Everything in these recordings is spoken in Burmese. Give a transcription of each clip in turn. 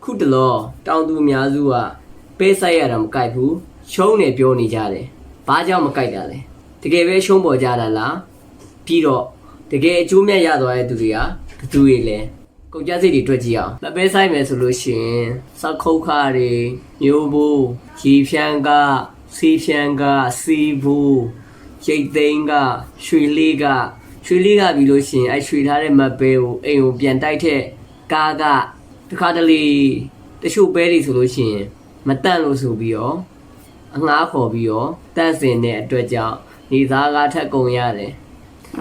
ခုတလောတောင်သူအများစုကပဲဆိုင်ရတာမကြိုက်ဘူးရှုံးနေပြောနေကြတယ်ဘာကြောင့်မကြိုက်တာလဲတကယ်ပဲရှုံးပေါ်ကြတာလားပြီးတော့တကယ်အကျိုးမြတ်ရသွားတဲ့သူတွေကဘယ်သူတွေလဲကုန်ကြစိတ်တွေတွေ့ကြည့်အောင်မပဲဆိုင်မယ်ဆိုလို့ရှိရင်စခုတ်ခါတွေမျိုးဘူးရီဖြန်းကစီဖြန်းကစီဘူးရိတ်သိန်းကရွှေလေးကပြီးလို့ရှိရင်ရွှေထားတဲ့မပဲကိုအိမ်ကိုပြန်တိုက်တဲ့ကားကတခါတလေတချို့ပဲတွေဆိုလို့ရှိရင်မတန့်လို့ဆိုပြီးတော့အငှားခေါ်ပြီးတော့တန့်စင်တဲ့အတွက်ကြောင့်နေသားကားထက်ကုန်ရတယ်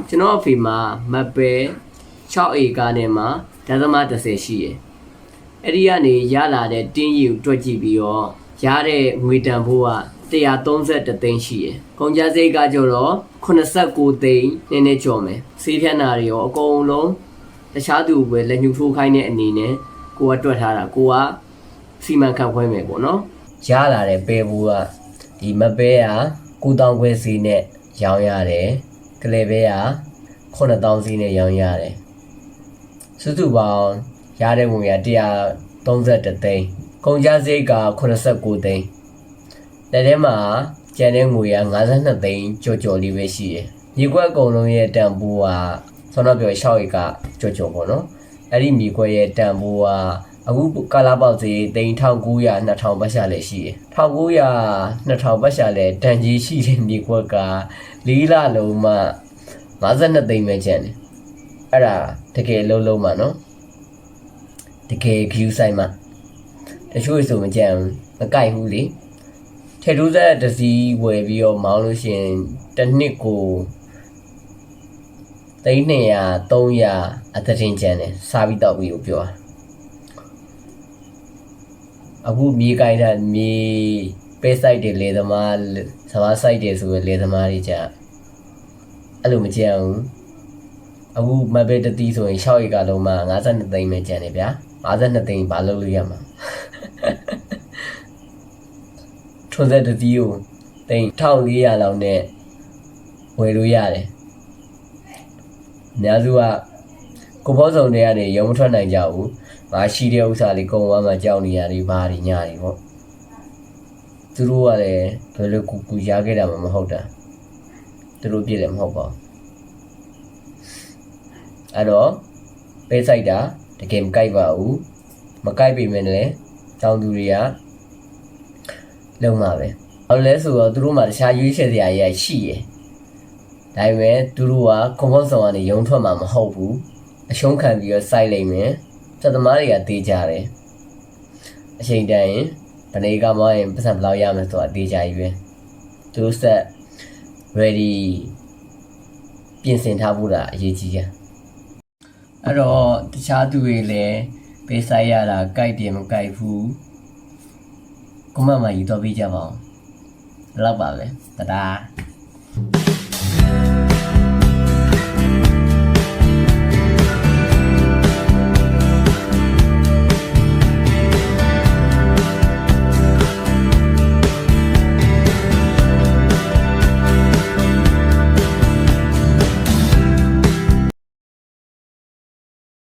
ကျွန်တော်အဖေမှာမပဲ6ဧကနဲ့မှာဒသမ30ရှိရယ်အဲ့ဒီကနေရလာတဲ့တင်းရီကိုတွက်ကြည့်ပြီးတော့ရတဲ့ငွေတန်ဖိုးက131သိန်းရှိရယ်ကုန်ကျစရိတ်ကကျတော့89သိန်းနည်းနည်းကျော်မယ်ဆေးဖြန်းတာတွေရောအကုန်လုံးတခြားသူပဲလက်ညှိုးထိုးခိုင်းတဲ့အနေနဲ့ကိုကတွက်ထားတာကိုကစီမံခန့်ခွဲမယ်ပေါ့နော်ရလာတဲ့ပဲဘူးကဒီမပဲက9000ခွဲစီနဲ့ရောင်းရတယ်ကလေးပဲက9000စီနဲ့ရောင်းရတယ်စုစုပေါင်းရတဲ့ဝင်က131သိန်းကုန်ကျစရိတ်က89သိန်းလက်ထဲမှာကျန်တဲ့ငွေက52သိန်းကျော်လေးပဲရှိတယ်မြေကွက်အကုန်လုံးရဲ့တန်ဖိုးကဆောင်းတော့ပြော6ဧကကျော်ပေါ့နော်အဲ့ဒီမြေကွက်ရဲ့တန်ဖိုးကအခုကာလာပေါက်စီ1900 2000ပတ်ရှာလဲရှိတယ်1900 2000ပတ်ရှာလဲတန်ကြီးရှိတဲ့မြေကွက်က4လလုံးမှ52သိန်းပဲကျန်တယ်အဲ့ဒါတကယ်လုံးမှနော်တကယ် view site မှာတချို့ဆိုမကြမ်းဘူးမကြိုက်ဘူးလေထေထူးဆက်တစည်းဝယ်ပြီးတော့မောင်းလို့ရှိရင်တစ်နှစ်ကို200 300အသတင်ကျန်တယ်စားပြီးတော့ပြီးကိုပြောတာအခုမြေကိုင်းတာမြေပဲ site တွေလေသမားစဘာ site တွေဆိုရလေသမားတွေကြာအဲ့လိုမကြမ်းဘူးအခုမပဲတတိဆိုရင်6ဧကလုံးမှာ52သိန်းပဲကျန်တယ်ဗျာ52သိန်းဘာလုပ်လို့ရမှာထွန်းဆက်တတိကိုသိန်း1400လောက်နဲ့ဝယ်လို့ရတယ်အများစုကကိုဘောဆောင်တွေကနေရုံမထွက်နိုင်ကြဘူးငါရှိတဲ့ဥစ္စာလေးကုန်သွားမှကြောက်နေရတယ်ဘာတွေညာတွေပေါ့သူတို့ကလည်းဘယ်လိုကူရခဲ့တာမှမဟုတ်တာသူတို့ပြည့်လည်းမဟုတ်ပါဘူးအဲ့တော့ပဲဆိုင်တာတကယ်မကြိုက်ပါဘူးမကြိုက်ပေမဲ့လည်းတောင်သူတွေကလုံမှာပဲအဲ့လဲဆိုတော့သူတို့မှတခြားရွေးချယ်စရာကြီးရှိရယ်ဒါပေမဲ့သူတို့ကကွန်ဖော့ဆောင်ကနေရုံထွက်မှာမဟုတ်ဘူးအရှုံးခံပြီးတော့စိုက်လိုက်မယ်စက်သမားတွေကတေးကြတယ်အချိန်တန်ရင်ဗနေကမောင်းရင်ပတ်စံဘယ်လောက်ရမလဲဆိုတာတေးကြကြီးပဲသူတို့ဆက် ready ပြင်ဆင်ထားဖို့တာအရေးကြီးတယ်အဲ့တော့တခြားသူတွေလည်းပေးဆိုင်ရတာကြိုက်တယ်မကြိုက်ဘူးကွန်မန့်မှာယူတော့ပေးကြပါဦးဘယ်လောက်ပါပဲတဒါ